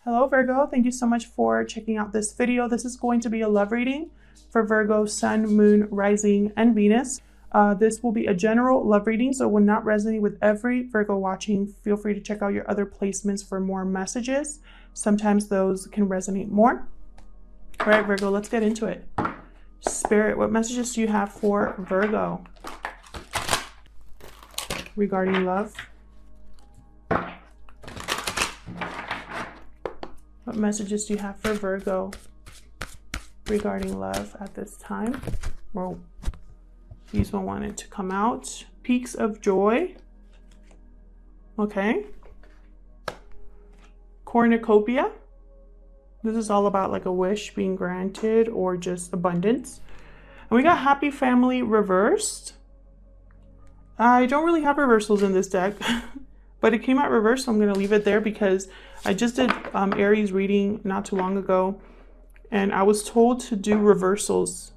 Hello Virgo, thank you so much for checking out this video. This is going to be a love reading for Virgo, Sun, Moon, Rising, and Venus. This will be a general love reading, so it will not resonate with every Virgo watching. Feel free to check out your other placements for more messages. Sometimes those can resonate more. All right, Virgo, let's get into it. Spirit, what messages do you have for Virgo regarding love? What messages do you have for Virgo regarding love at this time? Well, these one wanted to come out. Peaks of joy. Okay. Cornucopia. This is all about like a wish being granted or just abundance. And we got happy family reversed. I don't really have reversals in this deck, but it came out reversed, so I'm going to leave it there because I just did Aries reading not too long ago, and I was told to do reversals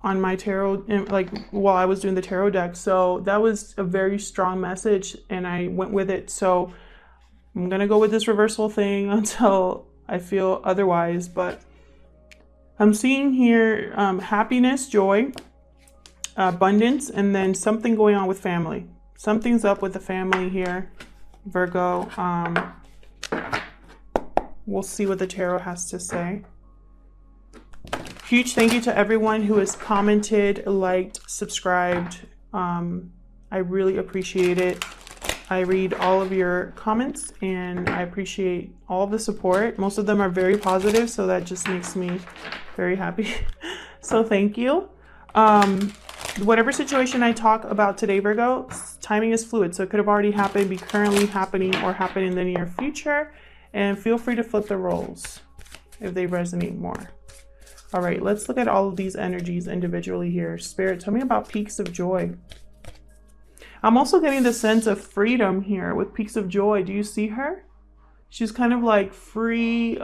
on my tarot, like while I was doing the tarot deck. So that was a very strong message, and I went with it. So I'm going to go with this reversal thing until I feel otherwise. But I'm seeing here happiness, joy, abundance, and then something going on with family. Something's up with the family here, Virgo. We'll see what the tarot has to say. Huge thank you to everyone who has commented, liked, subscribed. I really appreciate it. I read all of your comments and I appreciate all the support. Most of them are very positive, so that just makes me very happy. So thank you. Whatever situation I talk about today, Virgo, timing is fluid. So it could have already happened, be currently happening, or happen in the near future. And feel free to flip the roles if they resonate more. All right, let's look at all of these energies individually here. Spirit, tell me about peaks of joy. I'm also getting the sense of freedom here with peaks of joy. Do you see her? She's kind of like free,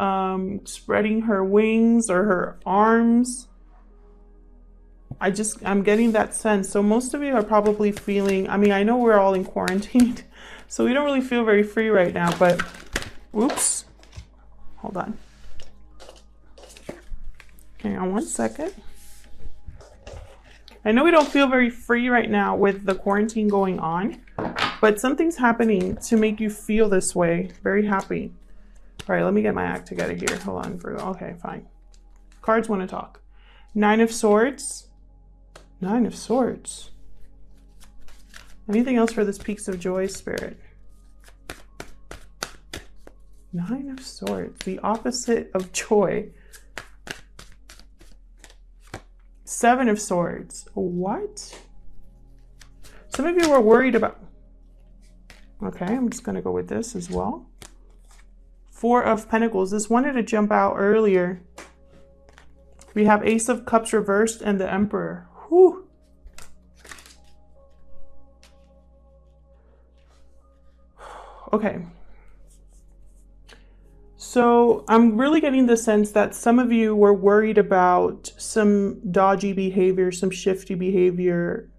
spreading her wings or her arms. I'm getting that sense. So most of you are probably feeling, I mean, I know we're all in quarantine, so we don't really feel very free right now, but oops, hold on. Hang on one second. I know we don't feel very free right now with the quarantine going on, but something's happening to make you feel this way. Very happy. All right, let me get my act together here. Hold on, Virgo. Okay, fine. Cards want to talk. Nine of Swords. Nine of Swords. Anything else for this peaks of joy, Spirit? Nine of Swords, the opposite of joy. Seven of Swords. What? Some of you were worried about... Okay, I'm just going to go with this as well. Four of Pentacles. This wanted to jump out earlier. We have Ace of Cups reversed and the Emperor. Whew. Okay. So I'm really getting the sense that some of you were worried about some dodgy behavior, some shifty behavior.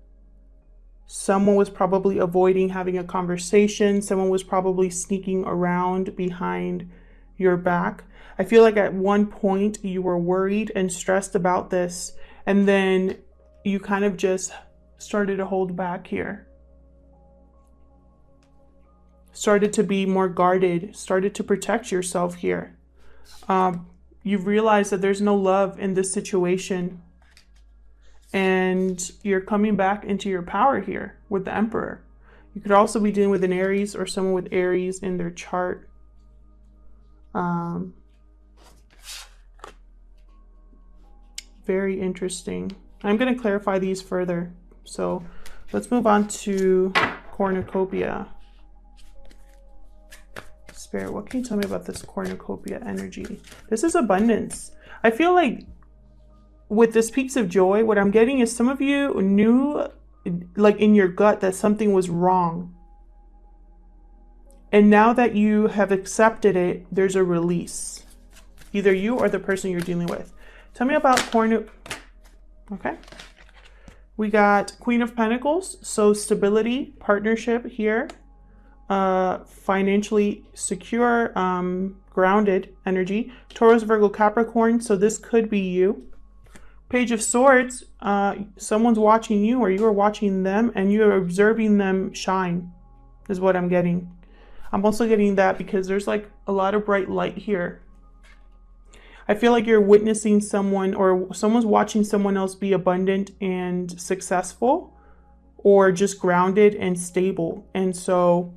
Someone was probably avoiding having a conversation. Someone was probably sneaking around behind your back. I feel like at one point you were worried and stressed about this, and then you kind of just started to hold back here. Started to be more guarded, started to protect yourself here. You've realized that there's no love in this situation, and you're coming back into your power here with the Emperor. You could also be dealing with an Aries or someone with Aries in their chart. Very interesting. I'm going to clarify these further. So let's move on to Cornucopia. Spirit, what can you tell me about this Cornucopia energy? This is abundance. I feel like with this peaks of joy, what I'm getting is some of you knew, like in your gut, that something was wrong. And now that you have accepted it, there's a release. Either you or the person you're dealing with. Tell me about Okay. We got Queen of Pentacles, so stability, partnership here. financially secure, grounded energy. Taurus, Virgo, Capricorn. So this could be you. Page of Swords. Someone's watching you, or you are watching them, and you are observing them shine, is what I'm getting. I'm also getting that because there's like a lot of bright light here. I feel like you're witnessing someone, or someone's watching someone else be abundant and successful, or just grounded and stable. And so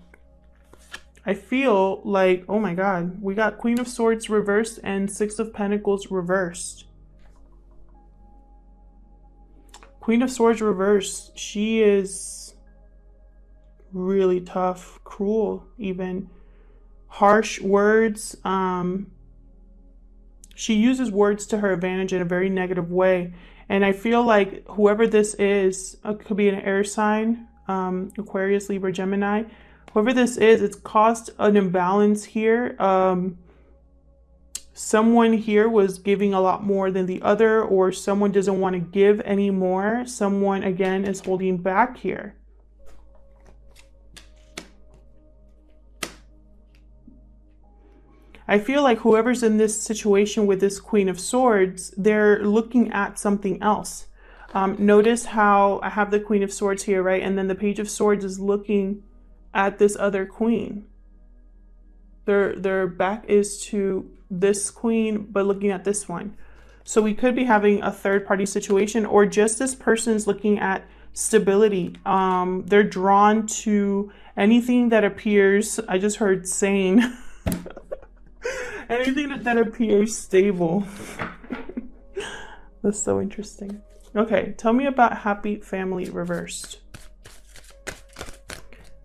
I feel like, oh my God, we got Queen of Swords reversed and Six of Pentacles reversed. Queen of Swords reversed. She is really tough, cruel, even harsh words. She uses words to her advantage in a very negative way. And I feel like whoever this is, could be an air sign, Aquarius, Libra, Gemini. Whoever this is, it's caused an imbalance here. Someone here was giving a lot more than the other, or someone doesn't want to give anymore. Someone, again, is holding back here. I feel like whoever's in this situation with this Queen of Swords, they're looking at something else. Notice how I have the Queen of Swords here, right? And then the Page of Swords is looking at this other queen. Their back is to this queen, but looking at this one. So we could be having a third-party situation, or just this person's looking at stability. They're drawn to anything that appears, I just heard sane. Anything that appears stable. That's so interesting. Okay, tell me about happy family reversed.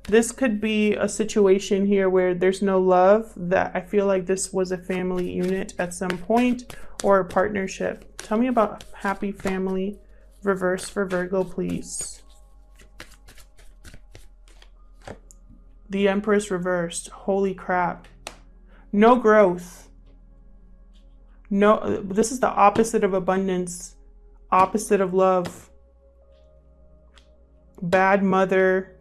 This could be a situation here where there's no love. That I feel like this was a family unit at some point, or a partnership. Tell me about happy family reversed for Virgo, please. The Empress reversed. Holy crap. No growth. No, this is the opposite of abundance, opposite of love. Bad mother.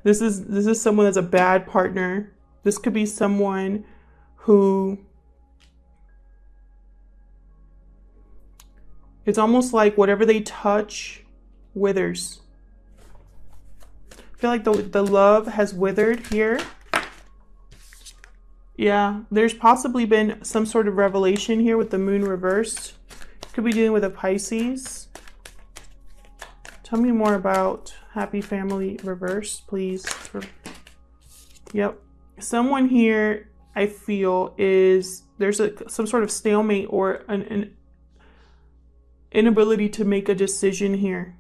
This is someone that's a bad partner. This could be someone who, it's almost like whatever they touch withers. I feel like the love has withered here. Yeah, there's possibly been some sort of revelation here with the moon reversed. Could be dealing with a Pisces. Tell me more about happy family reversed, please. Yep. Someone here, I feel, is there's some sort of stalemate, or an inability to make a decision here.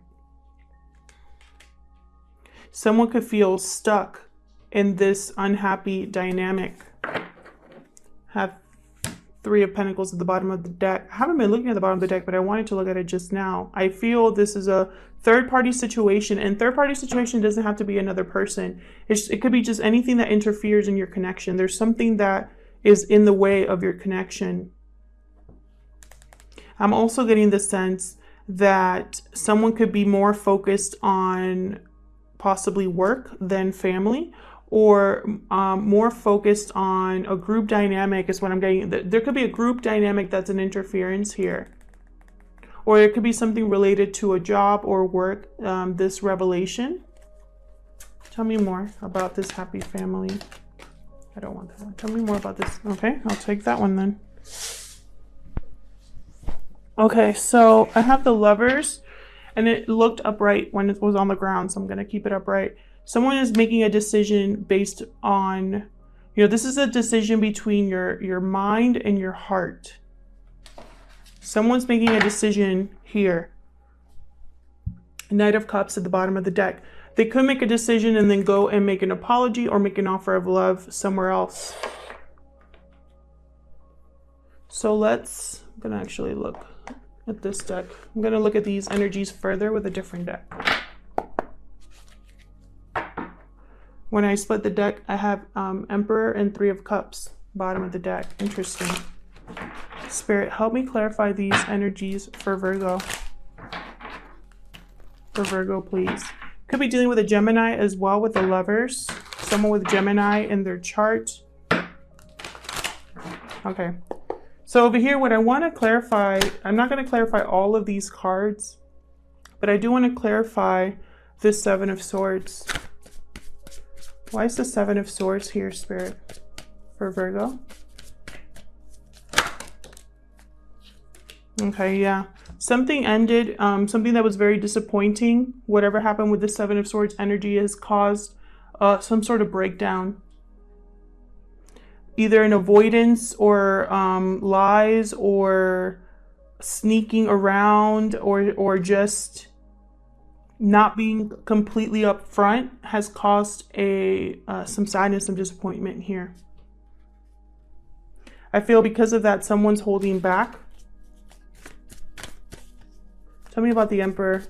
Someone could feel stuck in this unhappy dynamic. Have Three of Pentacles at the bottom of the deck. I haven't been looking at the bottom of the deck, but I wanted to look at it just now. I feel this is a third-party situation, and third-party situation doesn't have to be another person. It could be just anything that interferes in your connection. There's something that is in the way of your connection. I'm also getting the sense that someone could be more focused on possibly work than family, or more focused on a group dynamic is what I'm getting. There could be a group dynamic that's an interference here. Or it could be something related to a job or work, this revelation. Tell me more about this happy family. I don't want that one. Tell me more about this. Okay, I'll take that one then. Okay, so I have the Lovers, and it looked upright when it was on the ground, so I'm going to keep it upright. Someone is making a decision based on, this is a decision between your mind and your heart. Someone's making a decision here. Knight of Cups at the bottom of the deck. They could make a decision and then go and make an apology or make an offer of love somewhere else. So I'm going to actually look at this deck. I'm going to look at these energies further with a different deck. When I split the deck, I have Emperor and Three of Cups, bottom of the deck. Interesting. Spirit, help me clarify these energies for Virgo. For Virgo, please. Could be dealing with a Gemini as well with the Lovers. someone with Gemini in their chart. Okay. So over here, what I want to clarify, I'm not going to clarify all of these cards, but I do want to clarify this Seven of Swords. Why is the Seven of Swords here, Spirit, for Virgo? Okay, yeah. Something ended, something that was very disappointing. Whatever happened with the Seven of Swords energy has caused some sort of breakdown. Either an avoidance or lies or sneaking around or just not being completely upfront has caused some sadness, some disappointment here. I feel because of that, someone's holding back. Tell me about the Emperor.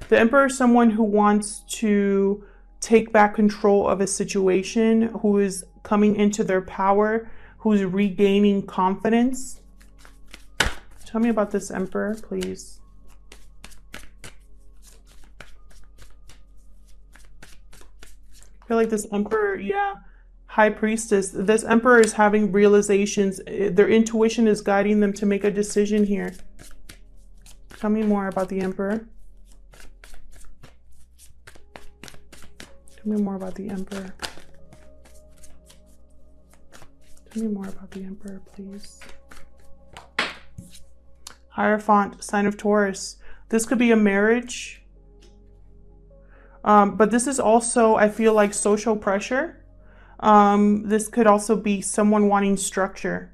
The Emperor is someone who wants to take back control of a situation, who is coming into their power, who's regaining confidence. Tell me about this Emperor, please. I feel like this Emperor, yeah, High Priestess. This Emperor is having realizations. Their intuition is guiding them to make a decision here. Tell me more about the Emperor. Tell me more about the Emperor. Tell me more about the Emperor, please. Hierophant, sign of Taurus. This could be a marriage. But this is also, I feel like, social pressure. This could also be someone wanting structure.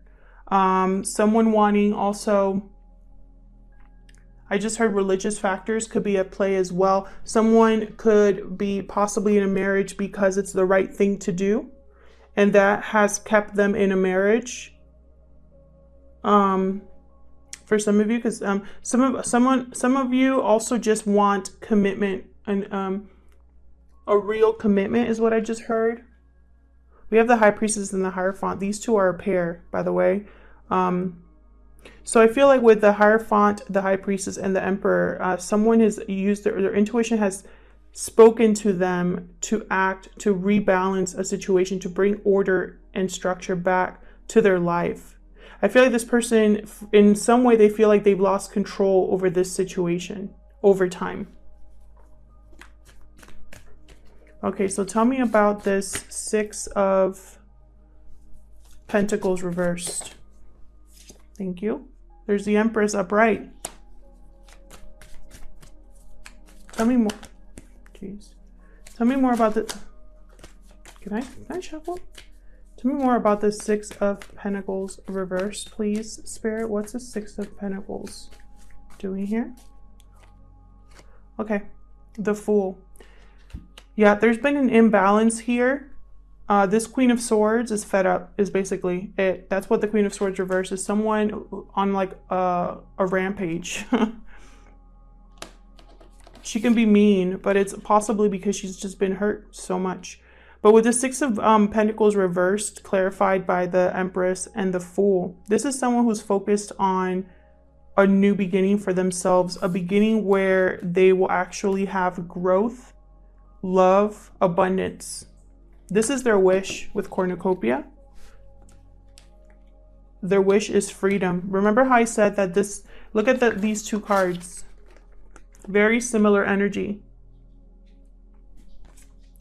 Someone wanting also... I just heard religious factors could be at play as well. Someone could be possibly in a marriage because it's the right thing to do, and that has kept them in a marriage. For some of you, because some of you also just want commitment, and a real commitment is what I just heard. We have the High Priestess and the Hierophant. These two are a pair, by the way. So I feel like with the Hierophant, the High Priestess, and the Emperor, someone has used their intuition has spoken to them to act, to rebalance a situation, to bring order and structure back to their life. I feel like this person, in some way, they feel like they've lost control over this situation over time. Okay, so tell me about this Six of Pentacles reversed. Thank you. There's the Empress upright. Tell me more. Jeez. Tell me more about the... Can I shuffle? Tell me more about the Six of Pentacles reversed, please, Spirit. What's the Six of Pentacles doing here? Okay. The Fool. Yeah, there's been an imbalance here. This Queen of Swords is fed up, is basically it. That's what the Queen of Swords reverse is. Someone on like a rampage. She can be mean, but it's possibly because she's just been hurt so much. But with the Six of Pentacles reversed, clarified by the Empress and the Fool, this is someone who's focused on a new beginning for themselves, a beginning where they will actually have growth, love, abundance. This is their wish with cornucopia. Their wish is freedom. Remember how I said that this, look at these two cards. Very similar energy.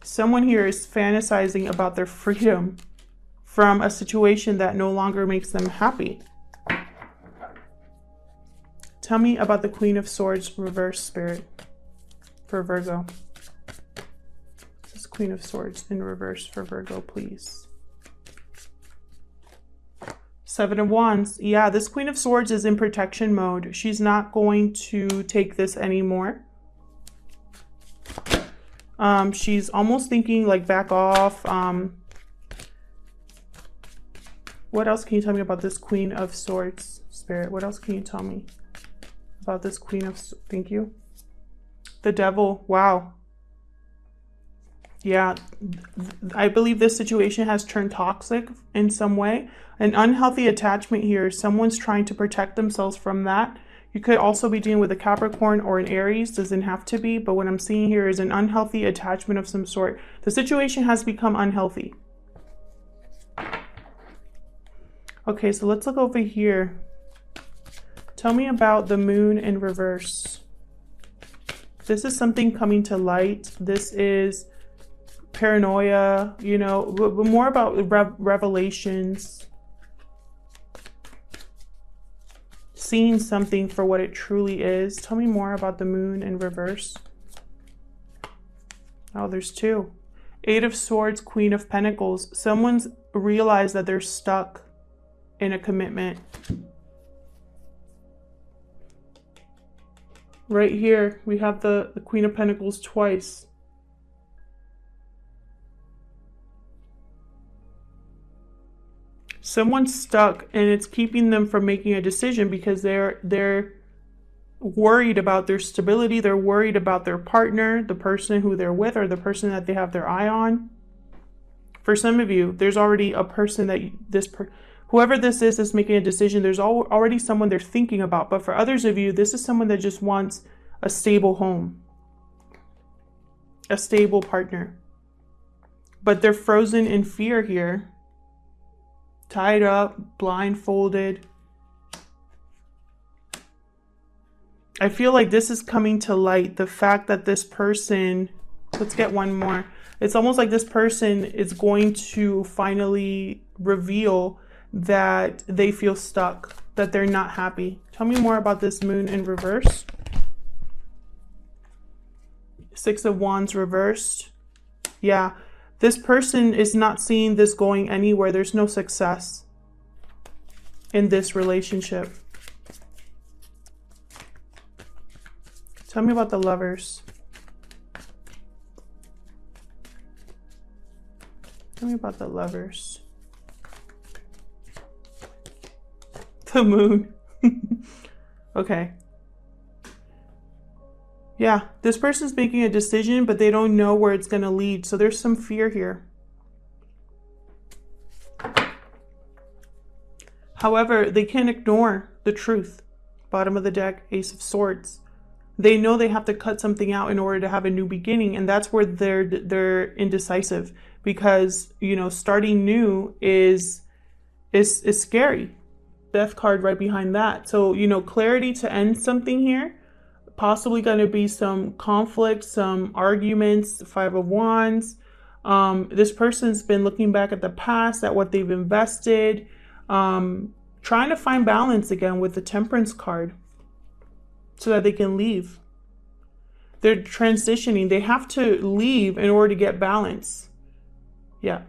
Someone here is fantasizing about their freedom from a situation that no longer makes them happy. Tell me about the Queen of Swords reverse, Spirit, for Virgo. Queen of Swords in reverse for Virgo, please. Seven of Wands. Yeah, this Queen of Swords is in protection mode. She's not going to take this anymore. She's almost thinking like back off. What else can you tell me about this Queen of Swords, Spirit? What else can you tell me about this Queen of... Thank you. The Devil. Wow. Yeah, I believe this situation has turned toxic in some way. An unhealthy attachment here. Someone's trying to protect themselves from that. You could also be dealing with a Capricorn or an Aries. Doesn't have to be, but what I'm seeing here is an unhealthy attachment of some sort. The situation has become unhealthy. Okay, so let's look over here. Tell me about the moon in reverse. This is something coming to light. This is paranoia, you know, but more about revelations. Seeing something for what it truly is. Tell me more about the moon in reverse. Oh, there's two. Eight of Swords, Queen of Pentacles. Someone's realized that they're stuck in a commitment. Right here, we have the Queen of Pentacles twice. Someone's stuck and it's keeping them from making a decision because they're worried about their stability. They're worried about their partner, the person who they're with, or the person that they have their eye on. For some of you, there's already a person that whoever this is making a decision. There's already someone they're thinking about. But for others of you, this is someone that just wants a stable home, a stable partner. But they're frozen in fear here. Tied up, blindfolded. I feel like this is coming to light. The fact that this person, let's get one more. It's almost like this person is going to finally reveal that they feel stuck, that they're not happy. Tell me more about this moon in reverse. Six of Wands reversed. Yeah. This person is not seeing this going anywhere. There's no success in this relationship. Tell me about the Lovers. Tell me about the Lovers. The Moon. Okay. Yeah, this person's making a decision, but they don't know where it's going to lead. So there's some fear here. However, they can't ignore the truth. Bottom of the deck, Ace of Swords. They know they have to cut something out in order to have a new beginning. And that's where they're indecisive. Because, you know, starting new is scary. Death card right behind that. So, you know, clarity to end something here. Possibly going to be some conflict, some arguments. Five of Wands. This person's been looking back at the past, at what they've invested, trying to find balance again with the Temperance card so that they can leave. They're transitioning. They have to leave in order to get balance. Yeah.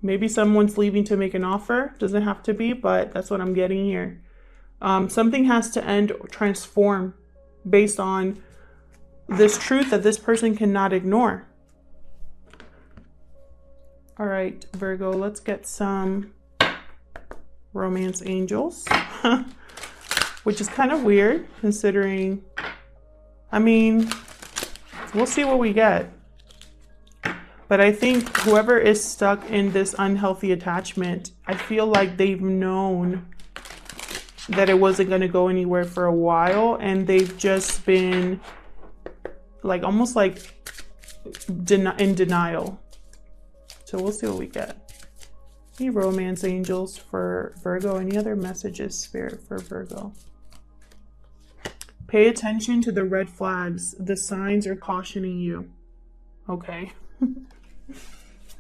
Maybe someone's leaving to make an offer. Doesn't have to be, but that's what I'm getting here. Something has to end or transform based on this truth that this person cannot ignore. All right, Virgo, let's get some romance angels, which is kind of weird considering, I mean, we'll see what we get. But I think whoever is stuck in this unhealthy attachment, I feel like they've known that it wasn't going to go anywhere for a while, and they've just been like almost like in denial. So we'll see what we get. Any romance angels for Virgo? Any other messages, Spirit, for Virgo? Pay attention to the red flags. The signs are cautioning you. Okay.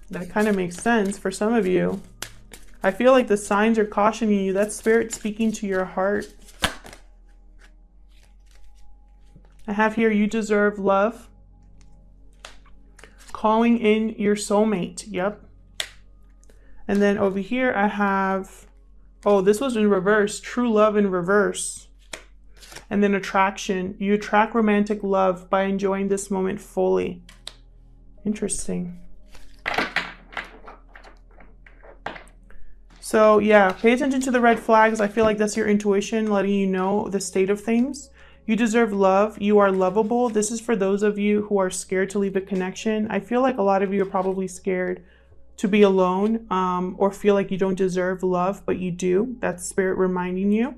That kind of makes sense for some of you. I feel like the signs are cautioning you. That's Spirit speaking to your heart. I have here, you deserve love. Calling in your soulmate. Yep. And then over here I have, oh, this was in reverse. True love in reverse. And then attraction. You attract romantic love by enjoying this moment fully. Interesting. So yeah, pay attention to the red flags. I feel like that's your intuition letting you know the state of things. You deserve love. You are lovable. This is for those of you who are scared to leave a connection. I feel like a lot of you are probably scared to be alone, or feel like you don't deserve love, but you do. That's Spirit reminding you.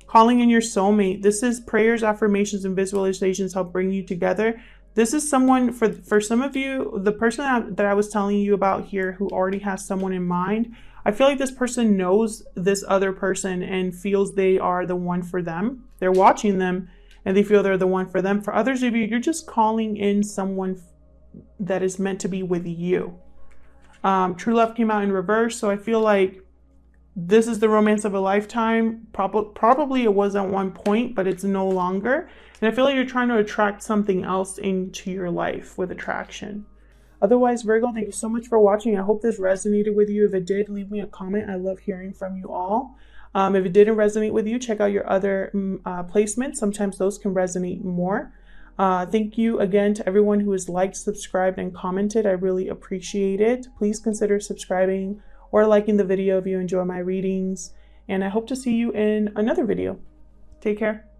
calling in your soulmate. This is prayers, affirmations, and visualizations help bring you together. This is someone, for some of you, the person that I was telling you about here who already has someone in mind, I feel like this person knows this other person and feels they are the one for them. They're watching them and they feel they're the one for them. For others of you, you're just calling in someone that is meant to be with you. True love came out in reverse, so I feel like this is the romance of a lifetime. Probably it was at one point, but it's no longer. And I feel like you're trying to attract something else into your life with attraction. Otherwise, Virgo, thank you so much for watching. I hope this resonated with you. If it did, leave me a comment. I love hearing from you all. If it didn't resonate with you, check out your other placements. Sometimes those can resonate more. Thank you again to everyone who has liked, subscribed, and commented. I really appreciate it. Please consider subscribing or liking the video if you enjoy my readings. And I hope to see you in another video. Take care.